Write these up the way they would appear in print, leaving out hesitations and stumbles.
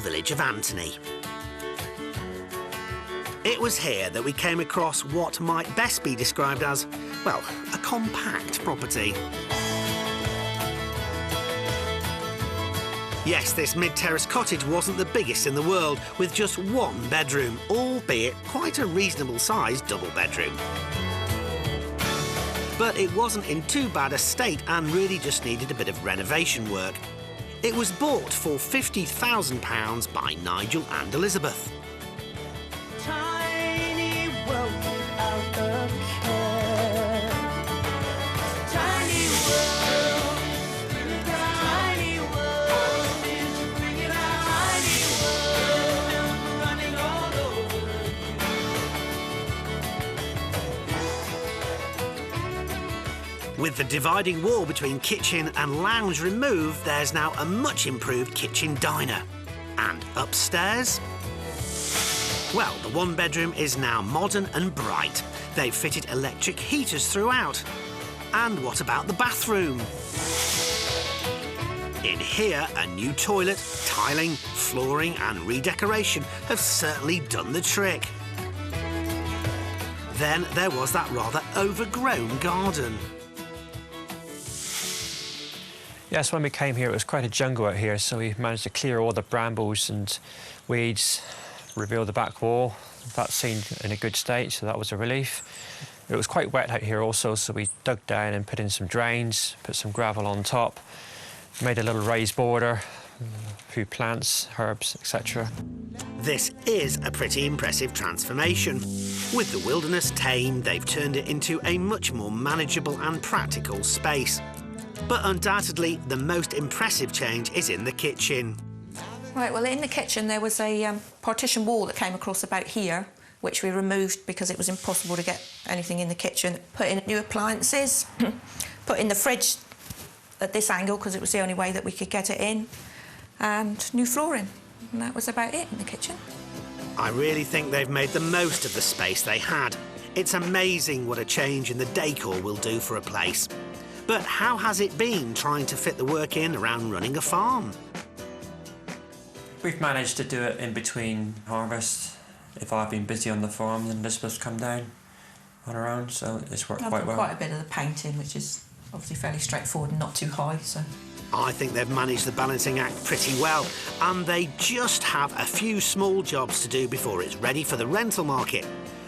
village of Antony. It was here that we came across what might best be described as, well, a compact property. Yes, this mid-terrace cottage wasn't the biggest in the world, with just one bedroom, albeit quite a reasonable-sized double bedroom. But it wasn't in too bad a state and really just needed a bit of renovation work. It was bought for £50,000 by Nigel and Elizabeth. Tiny world without a care. Tiny world, bring it down. Tiny world, bring it out. Tiny world, running all over you. With the dividing wall between kitchen and lounge removed, there's now a much improved kitchen diner. And upstairs? Well, the one bedroom is now modern and bright. They've fitted electric heaters throughout. And what about the bathroom? In here, a new toilet, tiling, flooring and redecoration have certainly done the trick. Then there was that rather overgrown garden. Yes, when we came here, it was quite a jungle out here, so we managed to clear all the brambles and weeds, reveal the back wall. That seemed in a good state, so that was a relief. It was quite wet out here also, so we dug down and put in some drains, put some gravel on top, made a little raised border, a few plants, herbs, etc. This is a pretty impressive transformation. With the wilderness tamed, they've turned it into a much more manageable and practical space. But undoubtedly, the most impressive change is in the kitchen. Right, well, in the kitchen there was a partition wall that came across about here, which we removed because it was impossible to get anything in the kitchen. Put in new appliances, put in the fridge at this angle because it was the only way that we could get it in, and new flooring. And that was about it in the kitchen. I really think they've made the most of the space they had. It's amazing what a change in the decor will do for a place. But how has it been trying to fit the work in around running a farm? We've managed to do it in between harvests. If I've been busy on the farm, then Elizabeth's come down on her own, so it's worked quite well. Quite a bit of the painting, which is obviously fairly straightforward and not too high, so... I think they've managed the balancing act pretty well, and they just have a few small jobs to do before it's ready for the rental market.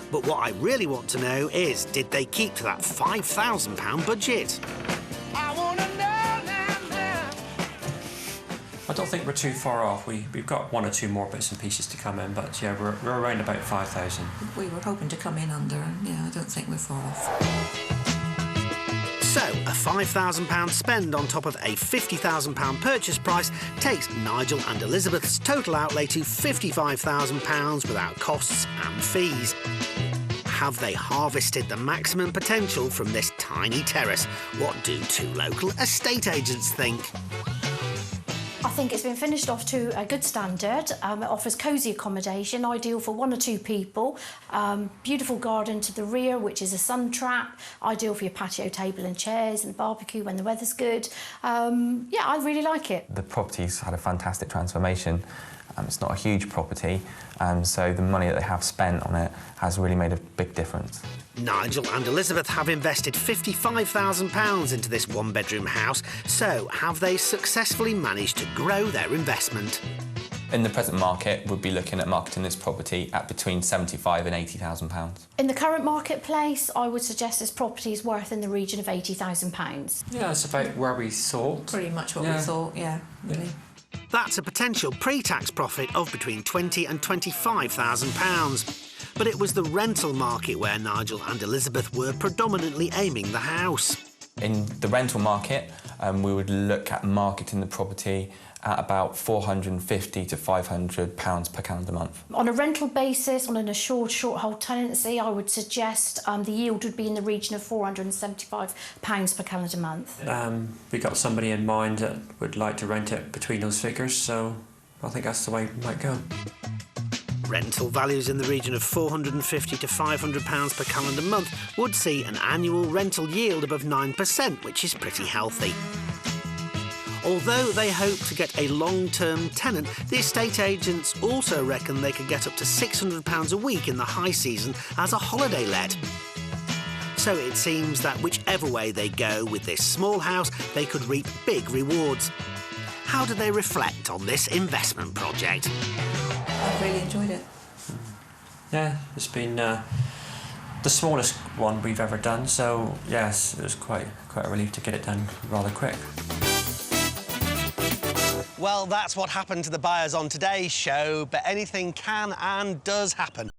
But what I really want to know is, did they keep to that £5,000 budget? I don't think we're too far off. We've got one or two more bits and pieces to come in, but yeah, we're around about 5,000. We were hoping to come in under, and yeah, I don't think we're far off. So, a £5,000 spend on top of a £50,000 purchase price takes Nigel and Elizabeth's total outlay to £55,000 without costs and fees. Have they harvested the maximum potential from this tiny terrace? What do two local estate agents think? I think it's been finished off to a good standard. It offers cosy accommodation, ideal for one or two people. Beautiful garden to the rear, which is a sun trap, ideal for your patio table and chairs and barbecue when the weather's good. Yeah, I really like it. The property's had a fantastic transformation. It's not a huge property, so the money that they have spent on it has really made a big difference. Nigel and Elizabeth have invested £55,000 into this one-bedroom house, so have they successfully managed to grow their investment? In the present market, we'd be looking at marketing this property at between £75,000 and £80,000. In the current marketplace, I would suggest this property is worth in the region of £80,000. Yeah, that's about where we thought. Pretty much what we thought, yeah, really. That's a potential pre-tax profit of between £20,000 and £25,000. But it was the rental market where Nigel and Elizabeth were predominantly aiming the house. In the rental market, we would look at marketing the property at about £450 to £500 per calendar month. On a rental basis, on an assured short-hold tenancy, I would suggest the yield would be in the region of £475 per calendar month. We got somebody in mind that would like to rent it between those figures, so I think that's the way it might go. Rental values in the region of £450 to £500 per calendar month would see an annual rental yield above 9%, which is pretty healthy. Although they hope to get a long-term tenant, the estate agents also reckon they could get up to £600 a week in the high season as a holiday let. So it seems that whichever way they go with this small house, they could reap big rewards. How do they reflect on this investment project? I've really enjoyed it. Yeah, it's been the smallest one we've ever done, so yes, it was quite a relief to get it done rather quick. Well, that's what happened to the buyers on today's show, but anything can and does happen.